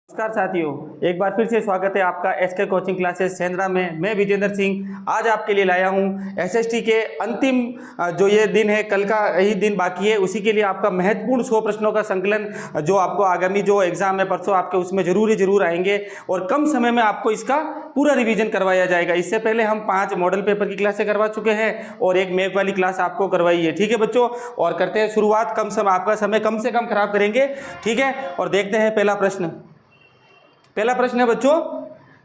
नमस्कार साथियों, एक बार फिर से स्वागत है आपका एसके कोचिंग क्लासेस सेंद्रा में। मैं विजेंद्र सिंह आज आपके लिए लाया हूं एसएसटी के अंतिम जो ये दिन है, कल का ही दिन बाकी है, उसी के लिए आपका महत्वपूर्ण 100 प्रश्नों का संकलन जो आपको आगामी जो एग्जाम है परसों आपके उसमें जरूर आएंगे और कम समय में आपको इसका पूरा रिवीजन करवाया जाएगा। इससे पहले हम 5 मॉडल पेपर की क्लासें करवा चुके हैं और एक मैप वाली क्लास आपको करवाई है। ठीक है बच्चों, और करते हैं शुरुआत। कम समय, आपका समय कम से कम खराब करेंगे। ठीक है, और देखते हैं पहला प्रश्न। पहला प्रश्न है बच्चों,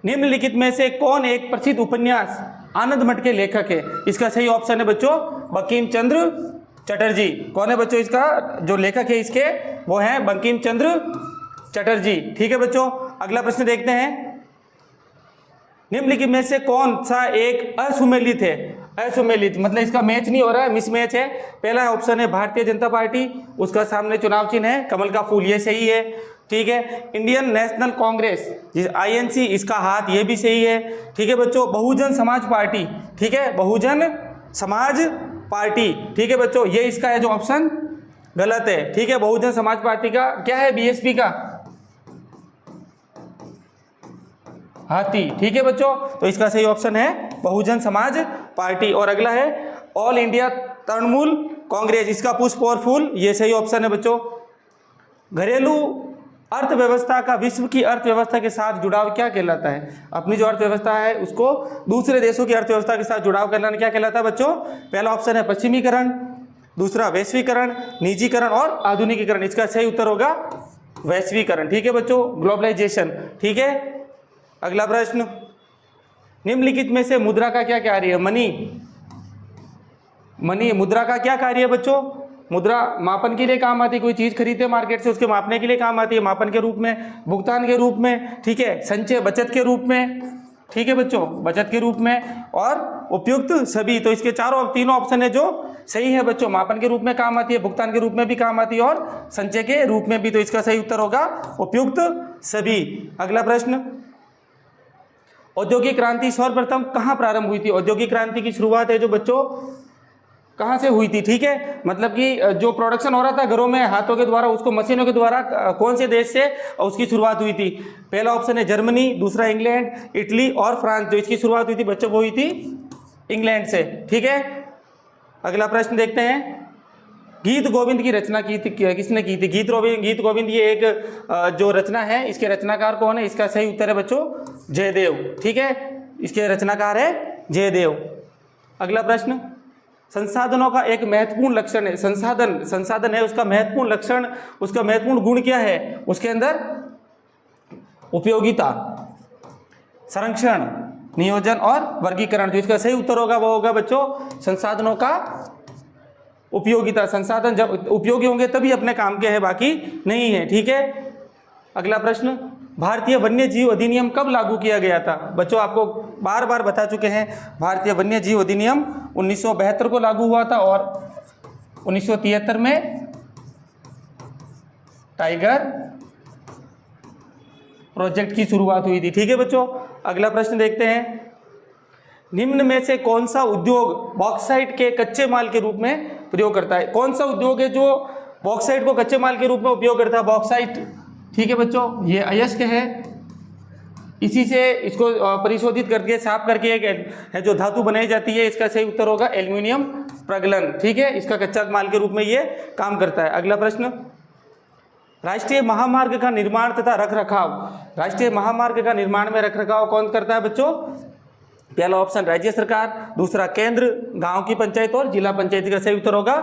निम्नलिखित में से कौन एक प्रसिद्ध उपन्यास आनंद मठ के लेखक है? इसका सही ऑप्शन है बच्चों बंकिम चंद्र चटर्जी। कौन है बच्चों इसका जो लेखक है इसके? वो है बंकिम चंद्र चटर्जी। ठीक है बच्चों, अगला प्रश्न देखते हैं। निम्नलिखित में से कौन सा एक असुमेलित है? असुमेलित मतलब इसका मैच नहीं हो रहा है, मिसमैच है। पहला ऑप्शन है भारतीय जनता पार्टी, उसका सामने चुनाव चिन्ह है कमल का फूल, ये सही है। ठीक है, इंडियन नेशनल कांग्रेस INC, इसका हाथ, ये भी सही है। ठीक है बच्चों, बहुजन समाज पार्टी, ठीक है, बहुजन समाज पार्टी। ठीक है बच्चों, ये इसका है जो ऑप्शन गलत है। ठीक है, बहुजन समाज पार्टी का क्या है? BSP का हाथी। ठीक है बच्चों, तो इसका सही ऑप्शन है बहुजन समाज पार्टी। और अगला है ऑल इंडिया तृणमूल कांग्रेस, इसका पुष्प और फूल, ये सही ऑप्शन है बच्चों। घरेलू अर्थव्यवस्था का विश्व की अर्थव्यवस्था के साथ जुड़ाव क्या कहलाता है? अपनी जो अर्थव्यवस्था है उसको दूसरे देशों की अर्थव्यवस्था के साथ जुड़ाव करना क्या कहलाता है बच्चों? पहला ऑप्शन है पश्चिमीकरण, दूसरा वैश्वीकरण, निजीकरण और आधुनिकीकरण। इसका सही उत्तर होगा वैश्वीकरण। ठीक है बच्चों, ग्लोबलाइजेशन। ठीक है, अगला प्रश्न, निम्नलिखित में से मुद्रा का क्या कार्य है? मनी मुद्रा का क्या कार्य है बच्चों? मुद्रा मापन के लिए काम आती है, कोई चीज खरीदते मार्केट से उसके मापने के लिए काम आती है, मापन के रूप में, भुगतान के रूप में, ठीक है, संचय बचत के रूप में, ठीक है बच्चों, बचत के रूप में, और उपयुक्त सभी। तो इसके तीनों ऑप्शन है जो सही है बच्चों। मापन के रूप में काम आती है, भुगतान के रूप में भी काम आती है और संचय के रूप में भी। तो इसका सही उत्तर होगा उपयुक्त सभी। अगला प्रश्न, औद्योगिक क्रांति सर्वप्रथम कहाँ प्रारंभ हुई थी? औद्योगिक क्रांति की शुरुआत है जो बच्चों कहाँ से हुई थी? ठीक है, मतलब कि जो प्रोडक्शन हो रहा था घरों में हाथों के द्वारा, उसको मशीनों के द्वारा कौन से देश से उसकी शुरुआत हुई थी? पहला ऑप्शन है जर्मनी, दूसरा इंग्लैंड, इटली और फ्रांस। जो इसकी शुरुआत हुई थी बच्चों वो हुई थी इंग्लैंड से। ठीक है, अगला प्रश्न देखते हैं। गीत गोविंद की रचना किसने की थी? गीत गोविंद ये एक जो रचना है, इसके रचनाकार कौन है? इसका सही उत्तर है बच्चों जयदेव। ठीक है, इसके रचनाकार है जयदेव। अगला प्रश्न, संसाधनों का एक महत्वपूर्ण लक्षण है, संसाधन है उसका महत्वपूर्ण लक्षण, उसका महत्वपूर्ण गुण क्या है? उसके अंदर उपयोगिता, संरक्षण, नियोजन और वर्गीकरण। जो इसका सही उत्तर होगा वो होगा बच्चों संसाधनों का उपयोगिता। संसाधन जब उपयोगी होंगे तभी अपने काम के हैं, बाकी नहीं है। ठीक है, अगला प्रश्न, भारतीय वन्य जीव अधिनियम कब लागू किया गया था? बच्चों आपको बार बार बता चुके हैं, भारतीय वन्य जीव अधिनियम 1972 को लागू हुआ था और 1973 में टाइगर प्रोजेक्ट की शुरुआत हुई थी। ठीक है बच्चों, अगला प्रश्न देखते हैं। निम्न में से कौन सा उद्योग बॉक्साइट के कच्चे माल के रूप में प्रयोग करता है? कौन सा उद्योग है जो बॉक्साइट को कच्चे माल के रूप में उपयोग करता है? बॉक्साइट, ठीक है बच्चों, ये अयस्क है, इसी से इसको परिशोधित करके साफ करके एक है जो धातु बनाई जाती है। इसका सही उत्तर होगा एल्यूमिनियम प्रगलन। ठीक है, इसका कच्चा माल के रूप में ये काम करता है। अगला प्रश्न, राष्ट्रीय महामार्ग का निर्माण तथा रखरखाव, राष्ट्रीय महामार्ग का निर्माण में रखरखाव कौन करता है बच्चों? पहला ऑप्शन राज्य सरकार, दूसरा केंद्र, गांव की पंचायत और जिला पंचायत। का सही उत्तर होगा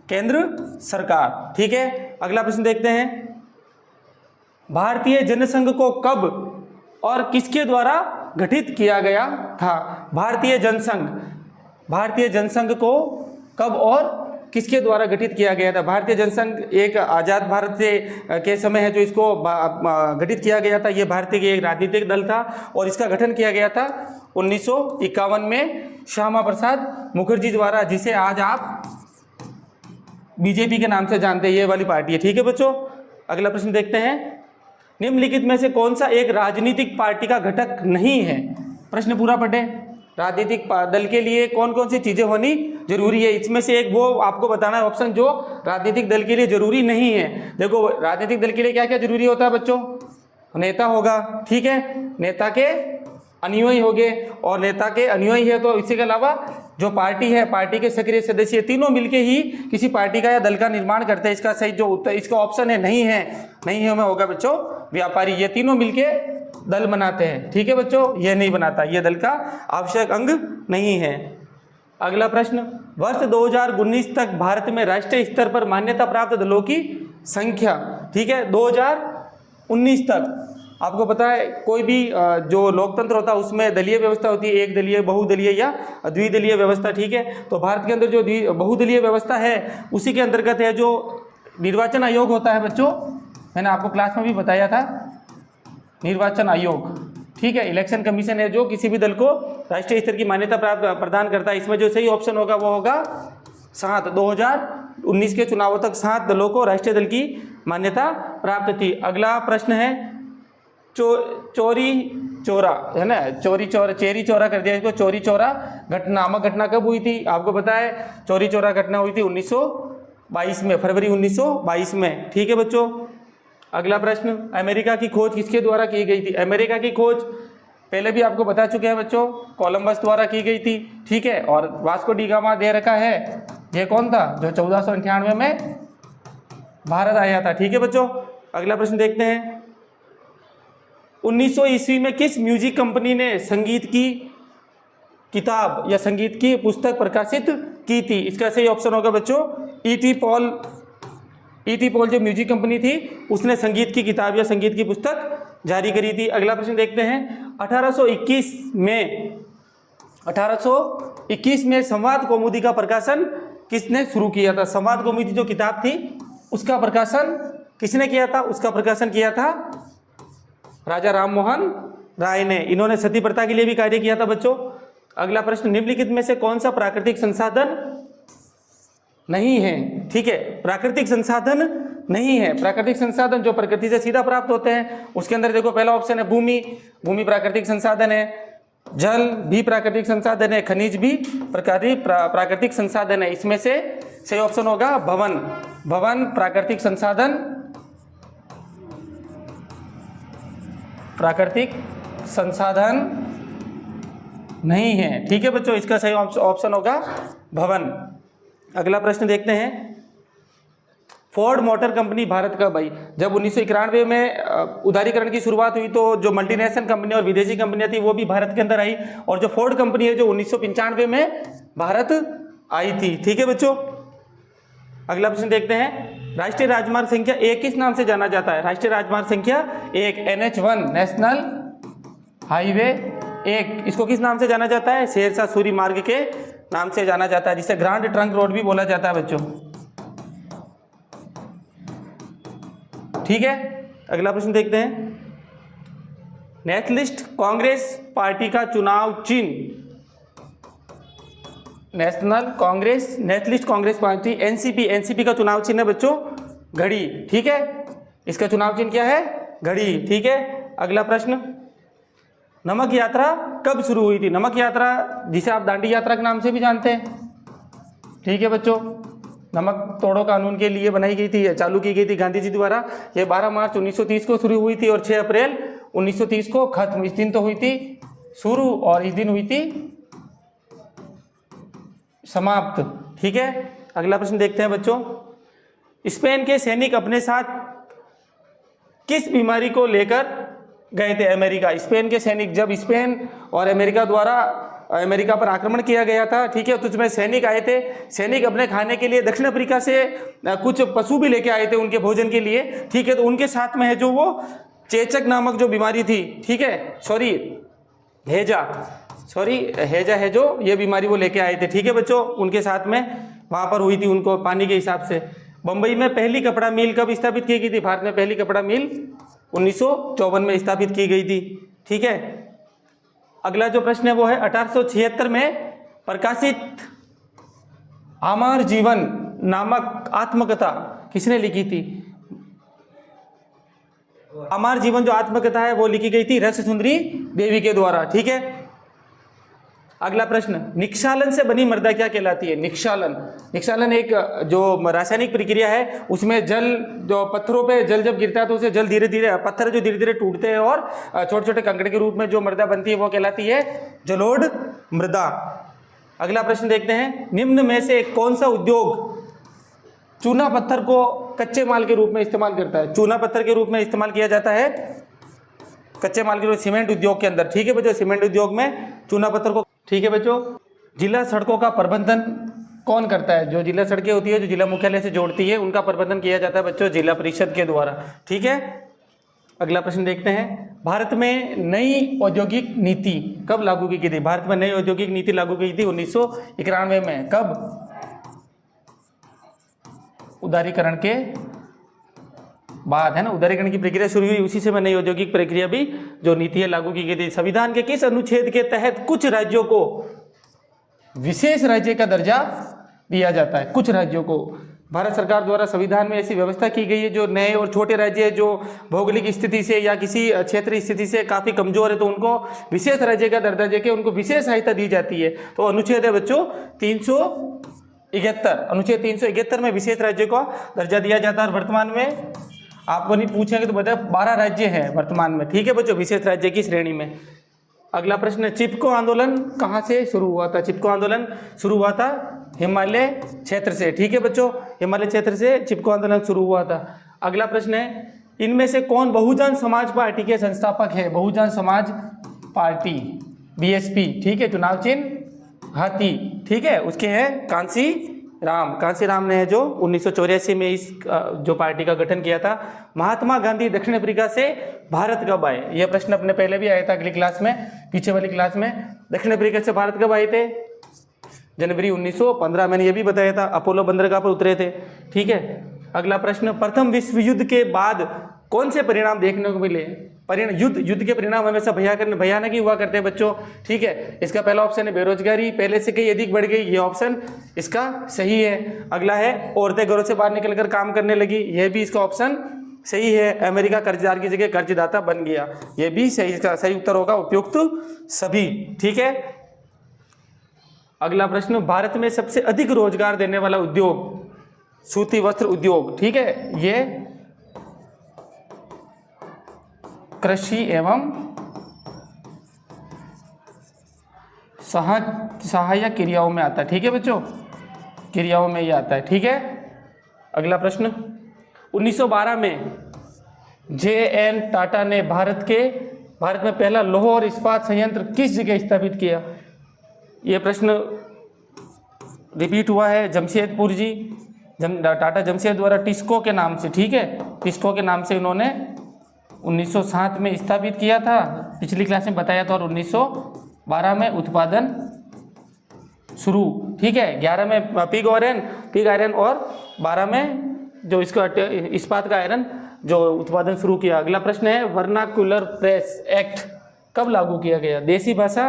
केंद्र सरकार। ठीक है, अगला प्रश्न देखते हैं। भारतीय जनसंघ को कब और किसके द्वारा गठित किया गया था? भारतीय जनसंघ को कब और किसके द्वारा गठित किया गया था? भारतीय जनसंघ एक आज़ाद भारत से के समय है जो इसको गठित किया गया था। ये भारतीय के एक राजनीतिक दल था और इसका गठन किया गया था 1951 में श्यामा प्रसाद मुखर्जी द्वारा, जिसे आज आप BJP के नाम से जानते हैं, ये वाली पार्टी है। ठीक है बच्चों, अगला प्रश्न देखते हैं। निम्नलिखित में से कौन सा एक राजनीतिक पार्टी का घटक नहीं है? प्रश्न पूरा पढ़े। राजनीतिक दल के लिए कौन कौन सी चीजें होनी जरूरी है? इसमें से एक वो आपको बताना है ऑप्शन जो राजनीतिक दल के लिए जरूरी नहीं है। देखो राजनीतिक दल के लिए क्या क्या जरूरी होता है बच्चों? नेता होगा, ठीक है, नेता के अनुयायी हो गए, और नेता के अनुयायी है तो इसी के अलावा जो पार्टी है, पार्टी के सक्रिय सदस्य, तीनों मिलके ही किसी पार्टी का या दल का निर्माण करते हैं। इसका सही जो उत्तर, इसका ऑप्शन है नहीं है, नहीं है में होगा बच्चों व्यापारी। ये तीनों मिलके दल बनाते हैं, ठीक है बच्चों, ये नहीं बनाता, ये दल का आवश्यक अंग नहीं है। अगला प्रश्न, वर्ष 2019 तक भारत में राष्ट्रीय स्तर पर मान्यता प्राप्त दलों की संख्या, ठीक है, 2019 तक। आपको पता है कोई भी जो लोकतंत्र होता है उसमें दलीय व्यवस्था होती है, एक दलीय, बहुदलीय या द्विदलीय व्यवस्था, ठीक है। तो भारत के अंदर जो बहुदलीय व्यवस्था है उसी के अंतर्गत है जो निर्वाचन आयोग होता है बच्चों, मैंने आपको क्लास में भी बताया था, निर्वाचन आयोग, ठीक है, इलेक्शन कमीशन है जो किसी भी दल को राष्ट्रीय स्तर की मान्यता प्रदान करता है। इसमें जो सही ऑप्शन होगा वो होगा 7। 2019 के चुनावों तक 7 दलों को राष्ट्रीय दल की मान्यता प्राप्त थी। अगला प्रश्न है चोरी चोरा, है ना, चोरी चोरा कर दिया इसको, चोरी चोरा नामक घटना कब हुई थी? आपको पता है चोरी चोरा घटना हुई थी 1922 में, फरवरी 1922 में, ठीक है बच्चों। अगला प्रश्न, अमेरिका की खोज किसके द्वारा की गई थी? अमेरिका की खोज पहले भी आपको बता चुके हैं बच्चों, कोलंबस द्वारा की गई थी, ठीक है। और वास्को डी गामा दे रखा है, ये कौन था जो 1498 में भारत आया था, ठीक है बच्चों। अगला प्रश्न देखते हैं, 1900 ईस्वी में किस म्यूजिक कंपनी ने संगीत की किताब या संगीत की पुस्तक प्रकाशित की थी? इसका सही ऑप्शन होगा बच्चों ईटी पॉल जो म्यूजिक कंपनी थी उसने संगीत की किताब या संगीत की पुस्तक जारी करी थी। अगला प्रश्न देखते हैं, 1821 में संवाद कौमुदी का प्रकाशन किसने शुरू किया था? संवाद कौमुदी जो किताब थी उसका प्रकाशन किसने किया था? उसका प्रकाशन किया था राजा राम मोहन राय ने। इन्होंने सती प्रथा के लिए भी कार्य किया था बच्चों। अगला प्रश्न, निम्नलिखित में से कौन सा प्राकृतिक संसाधन नहीं है? ठीक है, प्राकृतिक संसाधन नहीं है। प्राकृतिक संसाधन जो प्रकृति से सीधा प्राप्त होते हैं उसके अंदर देखो, पहला ऑप्शन है भूमि प्राकृतिक संसाधन है, जल भी प्राकृतिक संसाधन है, खनिज भी प्राकृतिक संसाधन है। इसमें से सही ऑप्शन होगा भवन प्राकृतिक संसाधन नहीं है, ठीक है बच्चों, इसका सही ऑप्शन होगा भवन। अगला प्रश्न देखते हैं, फोर्ड मोटर कंपनी भारत कब आई? जब 1991 में उदारीकरण की शुरुआत हुई तो जो मल्टीनेशनल कंपनी और विदेशी कंपनियां थी वो भी भारत के अंदर आई, और जो फोर्ड कंपनी है जो 1995 में भारत आई थी, ठीक है बच्चों। अगला प्रश्न देखते हैं, राष्ट्रीय राजमार्ग संख्या 1 किस नाम से जाना जाता है? राष्ट्रीय राजमार्ग संख्या 1 NH1 नेशनल हाईवे 1, इसको किस नाम से जाना जाता है? शेरशाह सूरी मार्ग के नाम से जाना जाता है, जिसे ग्रांड ट्रंक रोड भी बोला जाता है बच्चों, ठीक है। अगला प्रश्न देखते हैं, नेशनलिस्ट कांग्रेस पार्टी का चुनाव चिन्ह, नेशनलिस्ट कांग्रेस पार्टी एनसीपी का चुनाव चिन्ह है बच्चों घड़ी, ठीक है, इसका चुनाव चिन्ह क्या है? घड़ी, ठीक है। अगला प्रश्न, नमक यात्रा कब शुरू हुई थी? नमक यात्रा जिसे आप दांडी यात्रा के नाम से भी जानते हैं, ठीक है बच्चों, नमक तोड़ो कानून के लिए बनाई गई थी, चालू की गई थी गांधी जी द्वारा। ये 12 मार्च 1930 को शुरू हुई थी और 6 अप्रैल 1930 को खत्म। इस दिन तो हुई थी शुरू और इस दिन हुई थी समाप्त, ठीक है। अगला प्रश्न देखते हैं बच्चों, स्पेन के सैनिक अपने साथ किस बीमारी को लेकर गए थे अमेरिका? स्पेन के सैनिक, जब स्पेन और अमेरिका द्वारा अमेरिका पर आक्रमण किया गया था, ठीक है, तो उसमें सैनिक आए थे। सैनिक अपने खाने के लिए दक्षिण अफ्रीका से कुछ पशु भी लेके आए थे उनके भोजन के लिए, ठीक है। तो उनके साथ में है जो वो चेचक नामक जो बीमारी थी, ठीक है, हैजा है जो ये बीमारी वो लेके आए थे, ठीक है बच्चों, उनके साथ में वहाँ पर हुई थी उनको पानी के हिसाब से। बम्बई में पहली कपड़ा मिल कब स्थापित की गई थी? भारत में पहली कपड़ा मिल 1954 में स्थापित की गई थी, ठीक है। अगला जो प्रश्न है वो है 1876 में प्रकाशित अमर जीवन नामक आत्मकथा किसने लिखी थी? अमर जीवन जो आत्मकथा है वो लिखी गई थी रस सुंदरी देवी के द्वारा, ठीक है। अगला प्रश्न, निक्षालन से बनी मृदा क्या कहलाती है? निक्षालन एक जो रासायनिक प्रक्रिया है, उसमें जल, जो पत्थरों पे जल जब गिरता है तो उसे जल धीरे धीरे, पत्थर जो धीरे धीरे टूटते हैं और छोटे छोटे कंकड़ के रूप में जो मृदा बनती है वो कहलाती है जलोढ़ मृदा। अगला प्रश्न देखते हैं, निम्न में से कौन सा उद्योग चूना पत्थर को कच्चे माल के रूप में इस्तेमाल करता है? चूना पत्थर के रूप में इस्तेमाल किया जाता है कच्चे माल के रूप में सीमेंट उद्योग के अंदर। ठीक है बच्चों, सीमेंट उद्योग में चूना पत्थर को। ठीक है बच्चों, जिला सड़कों का प्रबंधन कौन करता है? जो जिला सड़कें होती है, जो जिला मुख्यालय से जोड़ती है, उनका प्रबंधन किया जाता है बच्चों जिला परिषद के द्वारा। ठीक है, अगला प्रश्न देखते हैं, भारत में नई औद्योगिक नीति कब लागू की गई थी? भारत में नई औद्योगिक नीति लागू की थी 1991 में। कब? उदारीकरण के बाद, है ना, उदारीकरण की प्रक्रिया शुरू हुई, उसी से नई औद्योगिक प्रक्रिया भी जो नीति है लागू की गई थी। संविधान के किस अनुच्छेद के तहत कुछ राज्यों को विशेष राज्य का दर्जा दिया जाता है? कुछ राज्यों को भारत सरकार द्वारा संविधान में ऐसी व्यवस्था की गई है, जो नए और छोटे राज्य जो भौगोलिक स्थिति से या किसी क्षेत्रीय स्थिति से काफ़ी कमजोर है, तो उनको विशेष राज्य का दर्जा देकर उनको विशेष सहायता दी जाती है। तो अनुच्छेद है बच्चों 371, अनुच्छेद 371 में विशेष राज्य को दर्जा दिया जाता है। और वर्तमान में आपको नहीं पूछेंगे तो बताए 12 राज्य हैं वर्तमान में। ठीक है बच्चों, विशेष राज्य की श्रेणी में। अगला प्रश्न, चिपको आंदोलन कहाँ से शुरू हुआ था? चिपको आंदोलन शुरू हुआ था हिमालय क्षेत्र से। ठीक है बच्चों, हिमालय क्षेत्र से चिपको आंदोलन शुरू हुआ था। अगला प्रश्न है, इनमें से कौन बहुजन समाज पार्टी के संस्थापक है? Bahujan Samaj party, BSP. ठीक है, चुनाव चिन्ह हाथी। ठीक है, उसके हैं कांसी राम ने जो 1984 में इस जो पार्टी का गठन किया था। महात्मा गांधी दक्षिण अफ्रीका से भारत कब आए? यह प्रश्न अपने पहले भी आया था अगली क्लास में, पीछे वाली क्लास में। दक्षिण अफ्रीका से भारत कब आए थे? जनवरी 1915। मैंने ये भी बताया था, अपोलो बंदरगाह पर उतरे थे। ठीक है, अगला प्रश्न, प्रथम विश्व युद्ध के बाद कौन से परिणाम देखने को मिले? युद्ध के परिणाम हमेशा भयानक ही हुआ करते हैं बच्चों। ठीक है, इसका पहला ऑप्शन है बेरोजगारी पहले से कहीं अधिक बढ़ गई, ये ऑप्शन इसका सही है। अगला है औरतें घरों से बाहर निकलकर काम करने लगी, यह भी इसका ऑप्शन सही है। अमेरिका कर्जदार की जगह कर्जदाता बन गया, यह भी सही, इसका सही उत्तर होगा उपयुक्त सभी। ठीक है, अगला प्रश्न, भारत में सबसे अधिक रोजगार देने वाला उद्योग सूती वस्त्र उद्योग। ठीक है, ये कृषि एवं सहायक क्रियाओं में आता है। ठीक है बच्चों, क्रियाओं में ये आता है। ठीक है, अगला प्रश्न, 1912 में जे.एन. टाटा ने भारत में पहला लौह और इस्पात संयंत्र किस जगह स्थापित किया? ये प्रश्न रिपीट हुआ है, जमशेदपुर जी। टाटा जमशेद द्वारा टिस्को के नाम से। ठीक है, टिस्को के नाम से इन्होंने 1907 में स्थापित किया था, पिछली क्लास में बताया था। और 1912 में उत्पादन शुरू। ठीक है, 11 में पिग आयरन और 12 में जो इसका इस्पात का आयरन जो उत्पादन शुरू किया। अगला प्रश्न है, वर्नाक्युलर प्रेस एक्ट कब लागू किया गया? देसी भाषा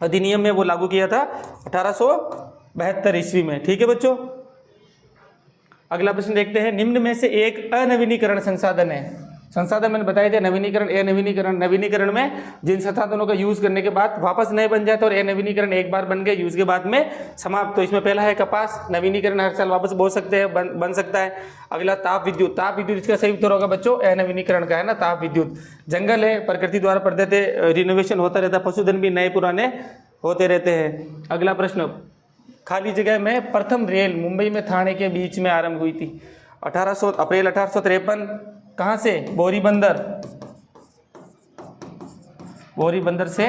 अधिनियम में वो लागू किया था 1872 ईस्वी में। ठीक है बच्चों, अगला प्रश्न देखते हैं, निम्न में से एक अनवीनीकरण संसाधन है। संसाधन मैंने बताए थे, नवीनीकरण, अनवीनीकरण। नवीनीकरण में जिन संसाधनों का यूज करने के बाद वापस नए बन जाते, और अनवीनीकरण एक बार बन गए यूज के बाद में समाप्त। तो इसमें पहला है कपास, नवीनीकरण हर साल वापस बोल सकते हैं, बन सकता है। अगला ताप विद्युत, इसका सही उत्तर होगा बच्चों अनवीनीकरण का, है ना, ताप विद्युत। जंगल है, प्रकृति द्वारा पद्धति रिनोवेशन होता रहता है, पशुधन भी नए पुराने होते रहते हैं। अगला प्रश्न, खाली जगह में प्रथम रेल मुंबई में थाने के बीच में आरंभ हुई थी। अप्रैल 1853। कहाँ से? बोरी बंदर से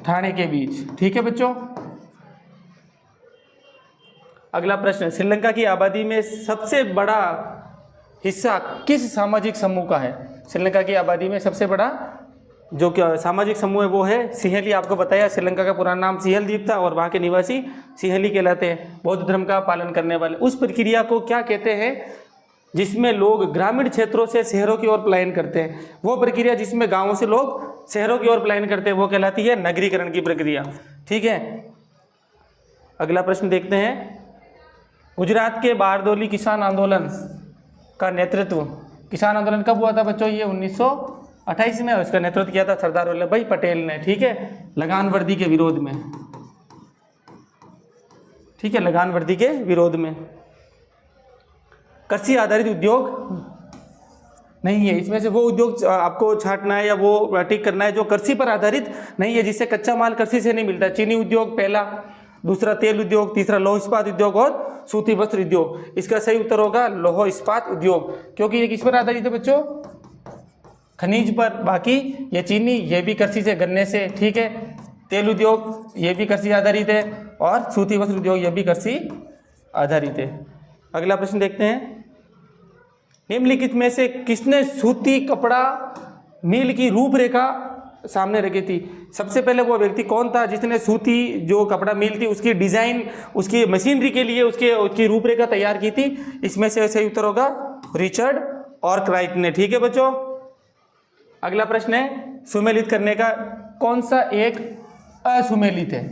ठाणे के बीच। ठीक है बच्चों, अगला प्रश्न, श्रीलंका की आबादी में सबसे बड़ा हिस्सा किस सामाजिक समूह का है? श्रीलंका की आबादी में सबसे बड़ा जो सामाजिक समूह है वो है सिंहली। आपको बताया श्रीलंका का पुराना नाम सिंहल द्वीप था और वहाँ के निवासी सिंहली कहलाते हैं, बौद्ध धर्म का पालन करने वाले। उस प्रक्रिया को क्या कहते हैं जिसमें लोग ग्रामीण क्षेत्रों से शहरों की ओर पलायन करते हैं? वो प्रक्रिया जिसमें गांवों से लोग शहरों की ओर पलायन करते हैं वो कहलाती है नगरीकरण की प्रक्रिया। ठीक है, अगला प्रश्न देखते हैं, गुजरात के बारडोली किसान आंदोलन का नेतृत्व, किसान आंदोलन कब हुआ था बच्चों? ये 28 में, उसका नेतृत्व किया था सरदार वल्लभ भाई पटेल ने। ठीक है, लगान वर्दी के विरोध में। ठीक है, लगान वर्दी के विरोध में। कृषि आधारित उद्योग नहीं है, इसमें से वो उद्योग आपको छांटना है या वो टिक करना है जो कृषि पर आधारित नहीं है, जिससे कच्चा माल कृषि से नहीं मिलता। चीनी उद्योग पहला, दूसरा तेल उद्योग, तीसरा लौह इस्पात उद्योग और सूती वस्त्र उद्योग। इसका सही उत्तर होगा लौह इस्पात उद्योग, क्योंकि ये किस पर आधारित है बच्चों? खनिज पर। बाकी ये चीनी, ये भी कृषि से, गन्ने से। ठीक है, तेल उद्योग ये भी कृषि आधारित है और सूती वस्त्र उद्योग ये भी कृषि आधारित है। अगला प्रश्न देखते हैं, निम्नलिखित में से किसने सूती कपड़ा मिल की रूपरेखा सामने रखी थी? सबसे पहले वो व्यक्ति कौन था जिसने सूती जो कपड़ा मिल थी उसकी डिजाइन, उसकी मशीनरी के लिए उसकी रूपरेखा तैयार की थी? इसमें से सही उत्तर होगा रिचर्ड आर्कराइट ने। ठीक है बच्चों, अगला प्रश्न है, सुमेलित करने का कौन सा एक असुमेलित है?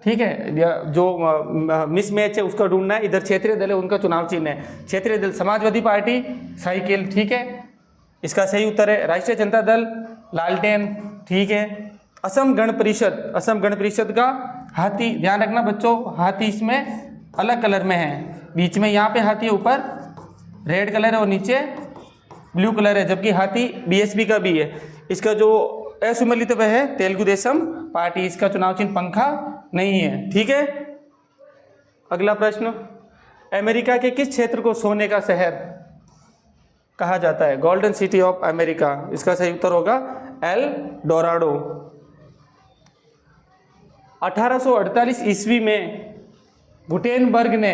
ठीक है, जो मिसमैच है उसका ढूंढना है। इधर क्षेत्रीय दल है, उनका चुनाव चिन्ह है क्षेत्रीय दल, समाजवादी पार्टी साइकिल। ठीक है, इसका सही उत्तर है राष्ट्रीय जनता दल लालटेन। ठीक है, असम गण परिषद, असम गण परिषद का हाथी, ध्यान रखना बच्चों, हाथी इसमें अलग कलर में है, बीच में यहाँ पे हाथी है, ऊपर रेड कलर है और नीचे ब्लू कलर है, जबकि हाथी बीएसपी का भी है। इसका जो असुमेलित वह है तेलुगु देशम पार्टी, इसका चुनाव चिन्ह पंखा नहीं है। ठीक है, अगला प्रश्न, अमेरिका के किस क्षेत्र को सोने का शहर कहा जाता है? Golden city of America. इसका सही उत्तर होगा एल डोराडो। 1848 ईस्वी में गुटेनबर्ग ने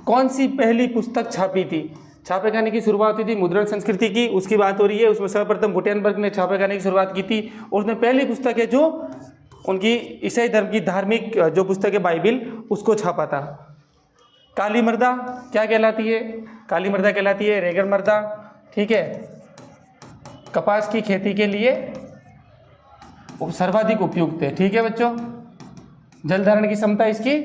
कौन सी पहली पुस्तक छापी थी? छापेखाने की शुरुआत हुई थी मुद्रण संस्कृति की, उसकी बात हो रही है। उसमें सर्वप्रथम गुटेनबर्ग ने छापेखाने की शुरुआत की थी और उसने पहली पुस्तक है जो उनकी ईसाई धर्म की धार्मिक जो पुस्तक है बाइबिल, उसको छापा था। काली मर्दा क्या कहलाती है? काली मर्दा कहलाती है रेगड़ मर्दा। ठीक है, कपास की खेती के लिए सर्वाधिक उपयुक्त है। ठीक है बच्चों, जल धारण की क्षमता इसकी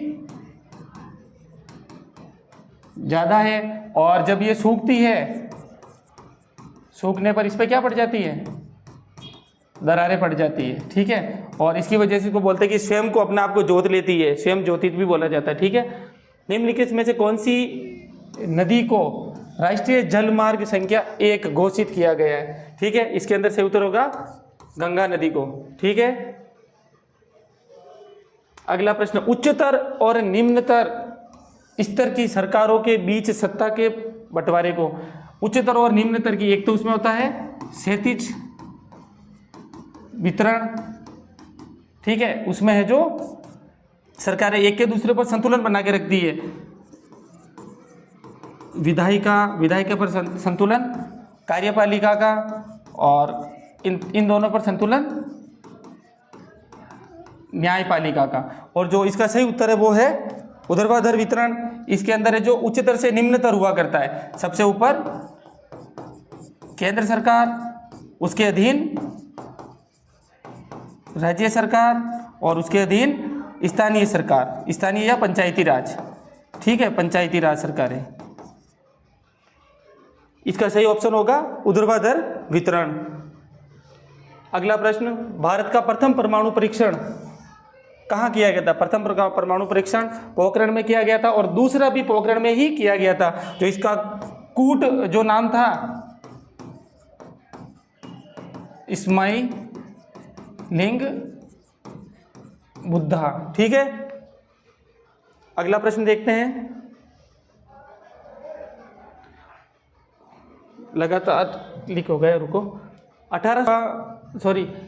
ज़्यादा है और जब ये सूखती है, सूखने पर इस पर क्या पड़ जाती है? दरारें पड़ जाती है। ठीक है, और इसकी वजह से इसको बोलते हैं कि स्वयं को अपना आप को जोत लेती है, स्वयं ज्योतित भी बोला जाता है। ठीक है, निम्नलिखित में से कौन सी नदी को राष्ट्रीय जल मार्ग संख्या 1 घोषित किया गया है? ठीक है, इसके अंदर से उत्तर होगा गंगा नदी को। ठीक है, अगला प्रश्न, उच्चतर और निम्नतर स्तर की सरकारों के बीच सत्ता के बंटवारे को, उच्चतर और निम्नतर की, एक तो उसमें होता है क्षैतिज वितरण। ठीक है, उसमें है जो सरकारें एक के दूसरे पर संतुलन बना के रखती है, विधायिका पर संतुलन, कार्यपालिका का, और इन दोनों पर संतुलन न्यायपालिका का। और जो इसका सही उत्तर है वो है ऊर्ध्वाधर वितरण। इसके अंदर है जो उच्चतर से निम्नतर हुआ करता है, सबसे ऊपर केंद्र सरकार, उसके अधीन राज्य सरकार और उसके अधीन स्थानीय सरकार, स्थानीय या पंचायती राज। ठीक है, पंचायती राज सरकारें। इसका सही ऑप्शन होगा ऊर्ध्वाधर वितरण। अगला प्रश्न, भारत का प्रथम परमाणु परीक्षण कहाँ किया गया था? प्रथम परमाणु परीक्षण पोखरण में किया गया था और दूसरा भी पोखरण में ही किया गया था। जो इसका कूट जो नाम था इस्माइलिंग बुद्धा। ठीक है, अगला प्रश्न देखते हैं, लगातार क्लिक हो गया, रुको।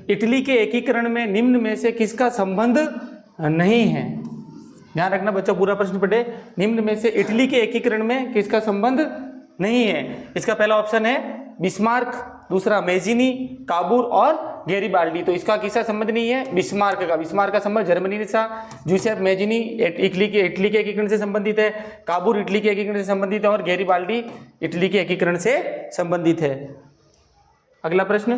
इटली के एकीकरण में निम्न में से किसका संबंध नहीं है? ध्यान रखना बच्चों, पूरा प्रश्न पढ़े। निम्न में से इटली के एकीकरण में किसका संबंध नहीं है? इसका पहला ऑप्शन है बिस्मार्क, दूसरा मेजिनी, काबूर और गैरिबाल्डी। तो इसका किसका संबंध नहीं है? बिस्मार्क का। बिस्मार्क का संबंध जर्मनी से, जूसेफ मेजिनी इटली के एकीकरण से संबंधित है, काबूर इटली के एकीकरण से संबंधित है और गैरिबाल्डी इटली के एकीकरण से संबंधित है। अगला प्रश्न,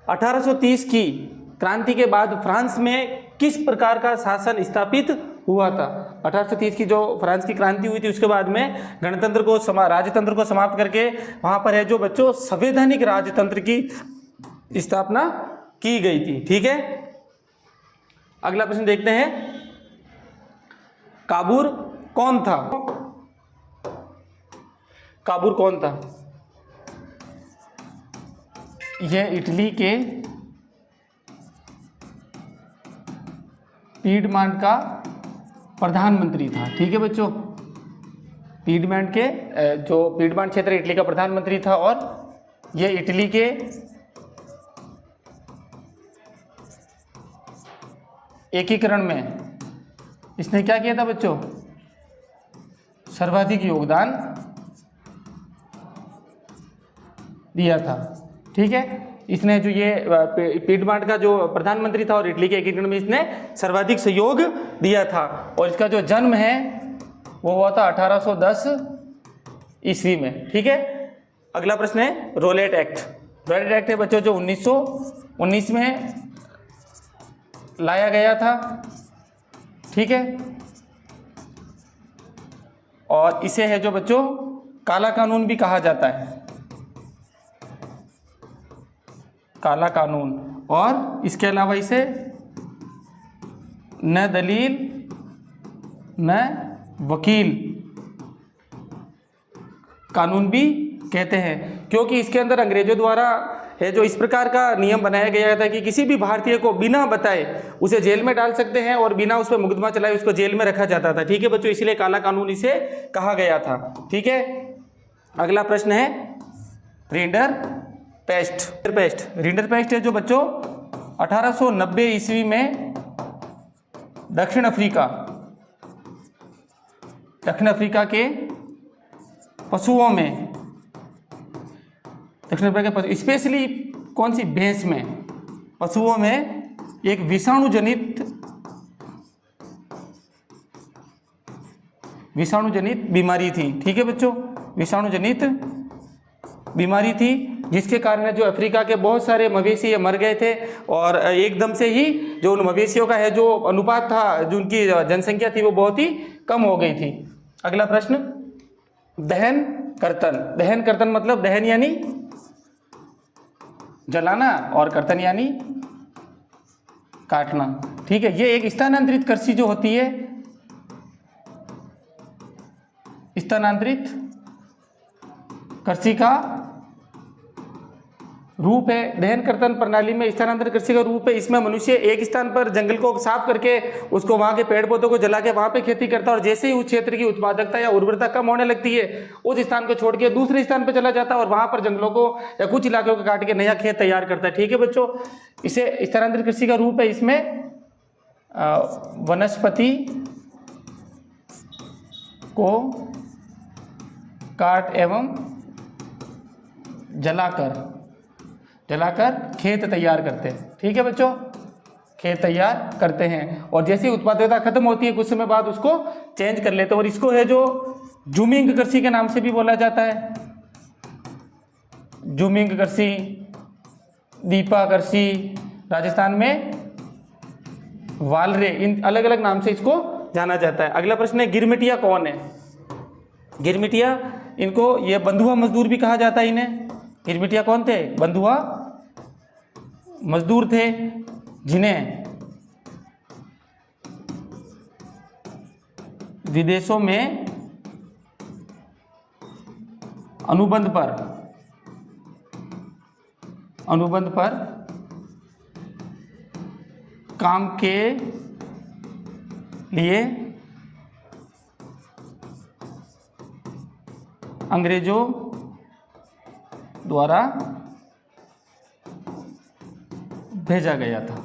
1830 की क्रांति के बाद फ्रांस में किस प्रकार का शासन स्थापित हुआ था। 1830 की जो फ्रांस की क्रांति हुई थी उसके बाद में गणतंत्र को राजतंत्र को समाप्त करके वहाँ पर है जो बच्चों संवैधानिक राजतंत्र की स्थापना की गई थी। ठीक है, अगला प्रश्न देखते हैं, काबूर कौन था? काबूर कौन था? यह इटली के पीडमांट का प्रधानमंत्री था। ठीक है बच्चों, पीडमांट के जो पीडमांट क्षेत्र इटली का प्रधानमंत्री था और यह इटली के एकीकरण में इसने क्या किया था बच्चों? सर्वाधिक योगदान दिया था। ठीक है, इसने जो ये पीडमांट का जो प्रधानमंत्री था और इटली के एकीकरण में इसने सर्वाधिक सहयोग दिया था और इसका जो जन्म है वो हुआ था 1810 ईस्वी में। ठीक है, अगला प्रश्न है रोलेट एक्ट। रोलेट एक्ट है बच्चों जो 1919 में लाया गया था। ठीक है, और इसे है जो बच्चों काला कानून भी कहा जाता है, काला कानून। और इसके अलावा इसे न दलील न वकील कानून भी कहते हैं, क्योंकि इसके अंदर अंग्रेजों द्वारा है जो इस प्रकार का नियम बनाया गया था कि किसी भी भारतीय को बिना बताए उसे जेल में डाल सकते हैं और बिना उस पर मुकदमा चलाए उसको जेल में रखा जाता था। ठीक है बच्चों, इसलिए काला कानून इसे कहा गया था। ठीक है, अगला प्रश्न है रिंडरपेस्ट। रिंडरपेस्ट है जो बच्चों 1890 ईस्वी में दक्षिण अफ्रीका के पशुओं में, दक्षिण अफ्रीका के पशु स्पेशली कौन सी भैंस में, पशुओं में एक विषाणुजनित बीमारी थी। ठीक है बच्चों, विषाणुजनित बीमारी थी जिसके कारण जो अफ्रीका के बहुत सारे मवेशी मर गए थे और एकदम से ही जो उन मवेशियों का है जो अनुपात था, जो उनकी जनसंख्या थी वो बहुत ही कम हो गई थी। अगला प्रश्न दहन कर्तन मतलब दहन यानी जलाना और कर्तन यानी काटना। ठीक है, ये एक स्थानांतरित कृषि जो होती है, स्थानांतरित कृषि का रूप है। दहन कर्तन प्रणाली में स्थानांतरित कृषि का रूप है। इसमें मनुष्य एक स्थान पर जंगल को साफ करके उसको वहाँ के पेड़ पौधों को जला के वहाँ पे खेती करता है और जैसे ही उस क्षेत्र की उत्पादकता या उर्वरता कम होने लगती है उस स्थान को छोड़ के दूसरे स्थान पर चला जाता है और वहाँ पर जंगलों को या कुछ इलाकों को काट के नया खेत तैयार करता है। ठीक है बच्चों, इसे स्थानांतरित कृषि का रूप है। इसमें वनस्पति को काट एवं जलाकर खेत तैयार करते हैं। ठीक है बच्चों, खेत तैयार करते हैं और जैसे ही उत्पादकता खत्म होती है कुछ समय बाद उसको चेंज कर लेते हैं और इसको है जो जूमिंग कृषि के नाम से भी बोला जाता है। जूमिंग कृषि, दीपा कृषि, राजस्थान में वालरे, इन अलग अलग नाम से इसको जाना जाता है। अगला प्रश्न है गिरमिटिया कौन है? गिरमिटिया, इनको ये बंधुआ मजदूर भी कहा जाता है इन्हें। गिरमिटिया कौन थे? बंधुआ मजदूर थे जिन्हें विदेशों में अनुबंध पर काम के लिए अंग्रेजों द्वारा भेजा गया था।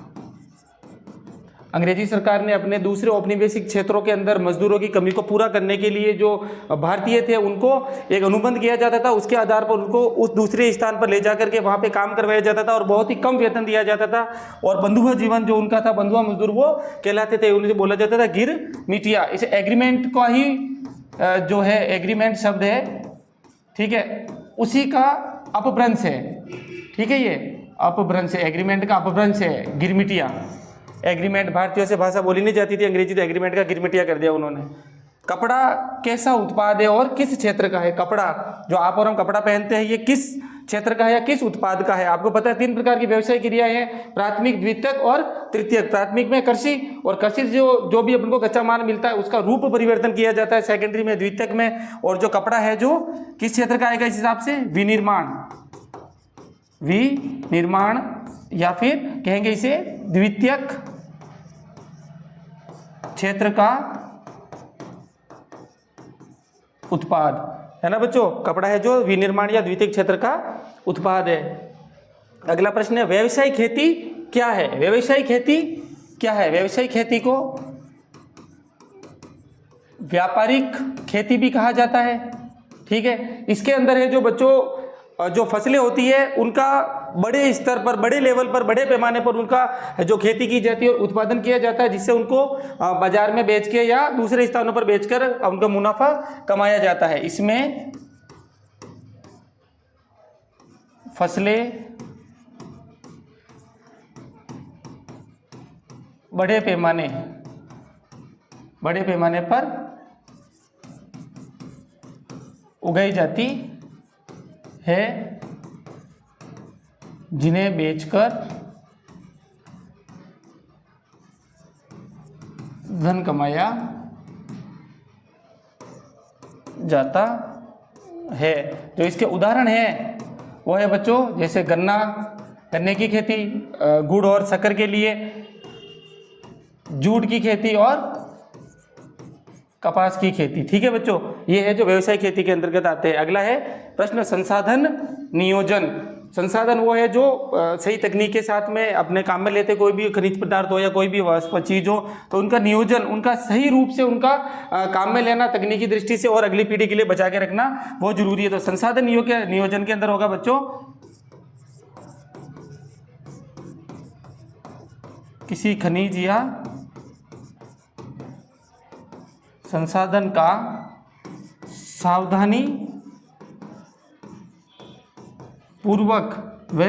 अंग्रेजी सरकार ने अपने दूसरे औपनिवेशिक क्षेत्रों के अंदर मजदूरों की कमी को पूरा करने के लिए जो भारतीय थे उनको एक अनुबंध किया जाता था, उसके आधार पर उनको उस दूसरे स्थान पर ले जाकर के वहाँ पे काम करवाया जाता था और बहुत ही कम वेतन दिया जाता था और बंधुआ जीवन जो उनका था, बंधुआ मजदूर वो कहलाते थे। उन्हें बोला जाता था गिरमिटिया। इसे एग्रीमेंट का ही जो है एग्रीमेंट शब्द है, ठीक है, उसी का अपभ्रंश है। ठीक है, ये अपभ्रंश है, एग्रीमेंट का अपभ्रंश है गिरमिटिया। एग्रीमेंट, भारतीयों से भाषा बोली नहीं जाती थी अंग्रेजी, तो एग्रीमेंट का गिरमिटिया कर दिया उन्होंने। कपड़ा कैसा उत्पाद है और किस क्षेत्र का है? कपड़ा जो आप और हम कपड़ा पहनते हैं ये किस क्षेत्र का है या किस उत्पाद का है? आपको पता है 3 प्रकार की व्यवसाय क्रियाएं हैं, प्राथमिक, द्वितीयक और तृतीयक। प्राथमिक में कृषि, और कृषि जो भी अपन को कच्चा माल मिलता है उसका रूप परिवर्तन किया जाता है सेकेंडरी में, द्वितीयक में। और जो कपड़ा है जो किस क्षेत्र का आएगा इस हिसाब से? विनिर्माण, विनिर्माण, या फिर कहेंगे इसे द्वितीयक क्षेत्र का उत्पाद, है ना बच्चों। कपड़ा है जो विनिर्माण या द्वितीय क्षेत्र का उत्पाद है। अगला प्रश्न है व्यावसायिक खेती क्या है? व्यावसायिक खेती क्या है? व्यावसायिक खेती को व्यापारिक खेती भी कहा जाता है, ठीक है। इसके अंदर है जो बच्चों जो फसलें होती है उनका बड़े स्तर पर, बड़े लेवल पर, बड़े पैमाने पर उनका जो खेती की जाती है और उत्पादन किया जाता है, जिससे उनको बाजार में बेच के या दूसरे स्थानों पर बेचकर उनका मुनाफा कमाया जाता है। इसमें फसलें बड़े पैमाने पर उगाई जाती है, जिन्हें बेचकर धन कमाया जाता है। जो इसके उदाहरण हैं वो है बच्चों जैसे गन्ने की खेती, गुड़ और शक्कर के लिए, जूट की खेती और कपास की खेती, ठीक है बच्चों। ये है जो व्यवसाय खेती के अंतर्गत आते हैं। अगला है प्रश्न संसाधन नियोजन। संसाधन वो है जो सही तकनीक के साथ में अपने काम में लेते, कोई भी खनिज पदार्थ हो या कोई भी चीज हो तो उनका नियोजन, उनका सही रूप से उनका काम में लेना तकनीकी दृष्टि से और अगली पीढ़ी के लिए बचा के रखना वो जरूरी है। तो संसाधन नियोजन के अंदर होगा बच्चों किसी खनिज या संसाधन का सावधानी पूर्वक व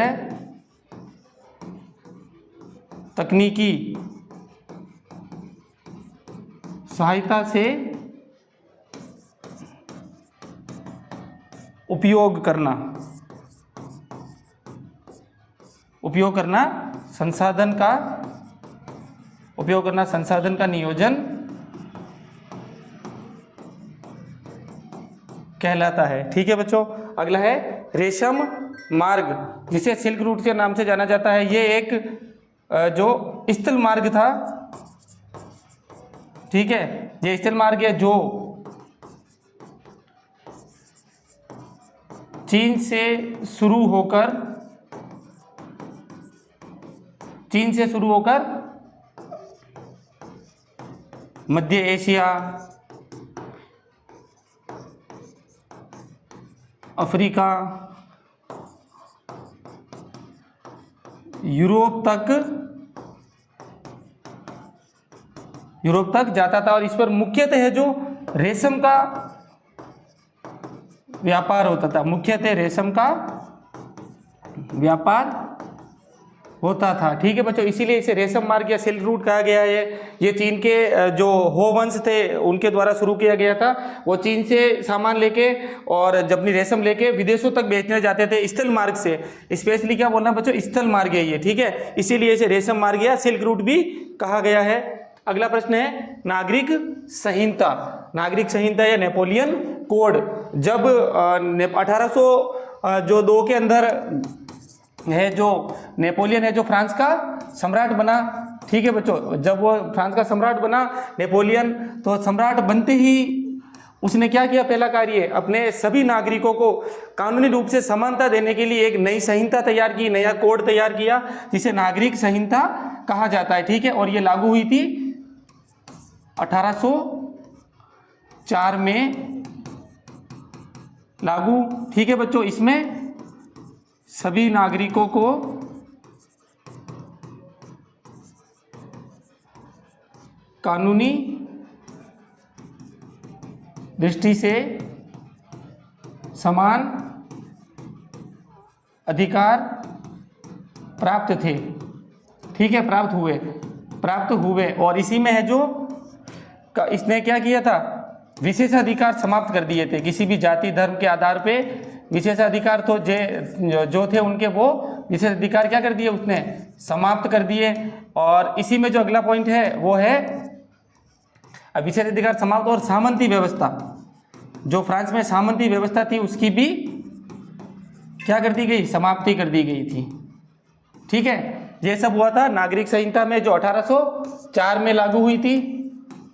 तकनीकी सहायता से उपयोग करना संसाधन का नियोजन कहलाता है, ठीक है बच्चों। अगला है रेशम मार्ग, जिसे सिल्क रूट के नाम से जाना जाता है। ये एक जो स्थल मार्ग था, ठीक है, ये स्थल मार्ग है जो चीन से शुरू होकर मध्य एशिया, अफ्रीका, यूरोप तक जाता था। और इस पर मुख्यतः है जो रेशम का व्यापार होता था, मुख्यतः रेशम का व्यापार होता था, ठीक है बच्चों। इसीलिए इसे रेशम मार्ग या सिल्क रूट कहा गया है। ये चीन के जो हो वंश थे उनके द्वारा शुरू किया गया था। वो चीन से सामान लेके और जब अपनी रेशम लेके विदेशों तक बेचने जाते थे स्थल मार्ग से। स्पेशली क्या बोलना बच्चों, स्थल मार्ग है ये, ठीक है। इसीलिए इसे रेशम मार्ग या सिल्क रूट भी कहा गया है। अगला प्रश्न है नागरिक संहिता। नागरिक संहिता या नेपोलियन कोड, जब 1802 के अंदर है जो नेपोलियन है जो फ्रांस का सम्राट बना, ठीक है बच्चों। जब वो फ्रांस का सम्राट बना नेपोलियन, तो सम्राट बनते ही उसने क्या किया, पहला कार्य अपने सभी नागरिकों को कानूनी रूप से समानता देने के लिए एक नई संहिता तैयार की, नया कोड तैयार किया, जिसे नागरिक संहिता कहा जाता है, ठीक है। और ये लागू हुई थी 1804 में लागू, ठीक है बच्चों। इसमें सभी नागरिकों को कानूनी दृष्टि से समान अधिकार प्राप्त थे, ठीक है, प्राप्त हुए। प्राप्त हुए। और इसी में है जो इसने क्या किया था, विशेषाधिकार समाप्त कर दिए थे। किसी भी जाति धर्म के आधार पे विशेषाधिकार तो जो थे उनके, वो विशेषाधिकार क्या कर दिए, उसने समाप्त कर दिए। और इसी में जो अगला पॉइंट है वो है विशेषाधिकार समाप्त और सामंती व्यवस्था, जो फ्रांस में सामंती व्यवस्था थी उसकी भी क्या कर दी गई, समाप्ति कर दी गई थी। ठीक है, ये सब हुआ था नागरिक संहिता में जो 1804 में लागू हुई थी।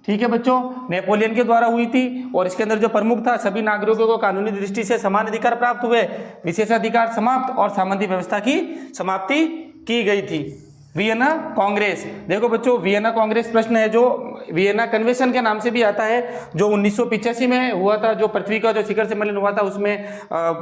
ठीक है बच्चों, नेपोलियन के द्वारा हुई थी। और इसके अंदर जो प्रमुख था, सभी नागरिकों को कानूनी दृष्टि से समान अधिकार प्राप्त हुए, विशेषाधिकार समाप्त और सामंती व्यवस्था की समाप्ति की गई थी। वियना कांग्रेस, देखो बच्चों वियना कांग्रेस प्रश्न है जो वियना कन्वेंशन के नाम से भी आता है, जो 1985 में हुआ था, जो पृथ्वी का जो शिखर सम्मेलन हुआ था उसमें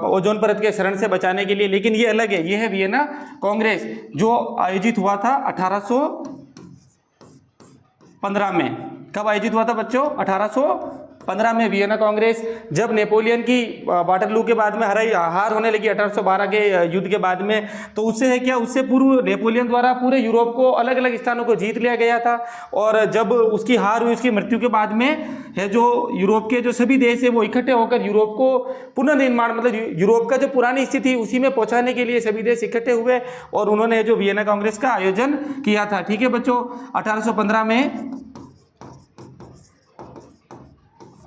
ओजोन परत के क्षरण से बचाने के लिए। लेकिन ये अलग है, ये है वियना कांग्रेस जो आयोजित हुआ था 1815 में। कब आयोजित हुआ था बच्चों, 1815 में वियना कांग्रेस। जब नेपोलियन की वाटरलू के बाद में हार होने लगी 1812 के युद्ध के बाद में, तो उससे है क्या, उससे पूर्व नेपोलियन द्वारा पूरे यूरोप को अलग अलग स्थानों को जीत लिया गया था। और जब उसकी हार हुई, उसकी मृत्यु के बाद में है जो यूरोप के जो सभी देश है वो इकट्ठे होकर यूरोप को पुनर्निर्माण, मतलब यूरोप का जो पुरानी स्थिति उसी में पहुंचाने के लिए सभी देश इकट्ठे हुए और उन्होंने जो वियना कांग्रेस का आयोजन किया था। ठीक है बच्चों, 1815 में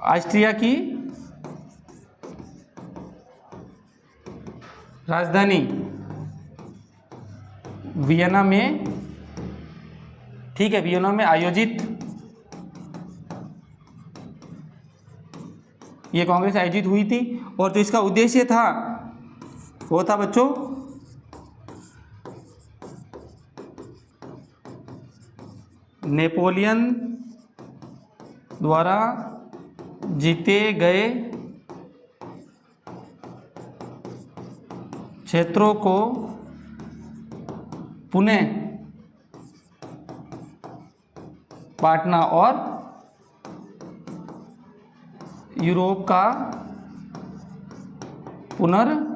ऑस्ट्रिया की राजधानी वियना में, ठीक है, वियना में आयोजित ये कांग्रेस आयोजित हुई थी। और जो इसका उद्देश्य था वो था बच्चों नेपोलियन द्वारा जीते गए क्षेत्रों को पुनः बांटना और यूरोप का पुनर्निर्माण।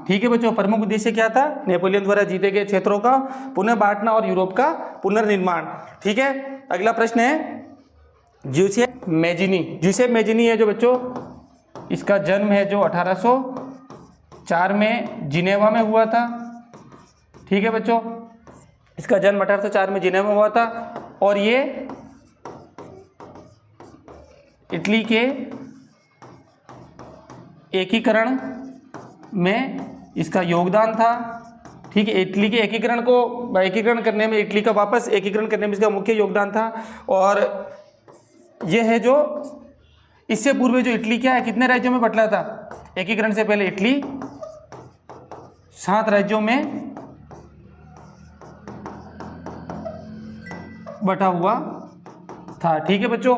ठीक है बच्चों, प्रमुख उद्देश्य क्या था, नेपोलियन द्वारा जीते गए क्षेत्रों का पुनः बांटना और यूरोप का पुनर्निर्माण। ठीक है, अगला प्रश्न है ज्यूसेप मेजिनी। ज्यूसेप मेजिनी है जो बच्चों, इसका जन्म है जो 1804 में जिनेवा में हुआ था। ठीक है बच्चों, इसका जन्म 1804 में जिनेवा में हुआ था। और ये इटली के एकीकरण में इसका योगदान था। ठीक है, इटली के एकीकरण करने में, इटली का वापस एकीकरण करने में इसका मुख्य योगदान था। और यह है जो इससे पूर्व जो इटली क्या है, कितने राज्यों में बंटा था, एकीकरण से पहले इटली 7 राज्यों में बटा हुआ था। ठीक है बच्चों,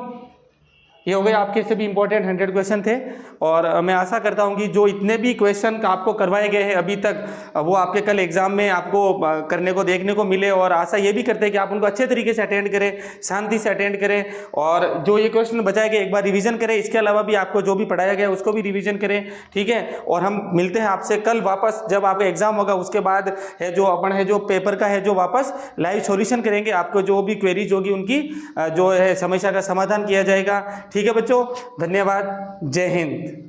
ये हो गए आपके सभी इंपॉर्टेंट 100 क्वेश्चन थे। और मैं आशा करता हूं कि जो इतने भी क्वेश्चन आपको करवाए गए हैं अभी तक, वो आपके कल एग्जाम में आपको करने को देखने को मिले। और आशा ये भी करते हैं कि आप उनको अच्छे तरीके से अटेंड करें, शांति से अटेंड करें। और जो ये क्वेश्चन बचाए गए एक बार रिवीजन करें, इसके अलावा भी आपको जो भी पढ़ाया गया उसको भी रिवीजन करें। ठीक है, और हम मिलते हैं आपसे कल वापस, जब आपका एग्जाम होगा उसके बाद है जो अपन है जो पेपर का है जो वापस लाइव सॉल्यूशन करेंगे। आपको जो भी क्वेरीज होगी उनकी जो है समस्या का समाधान किया जाएगा। ठीक है बच्चों, धन्यवाद, जय हिंद।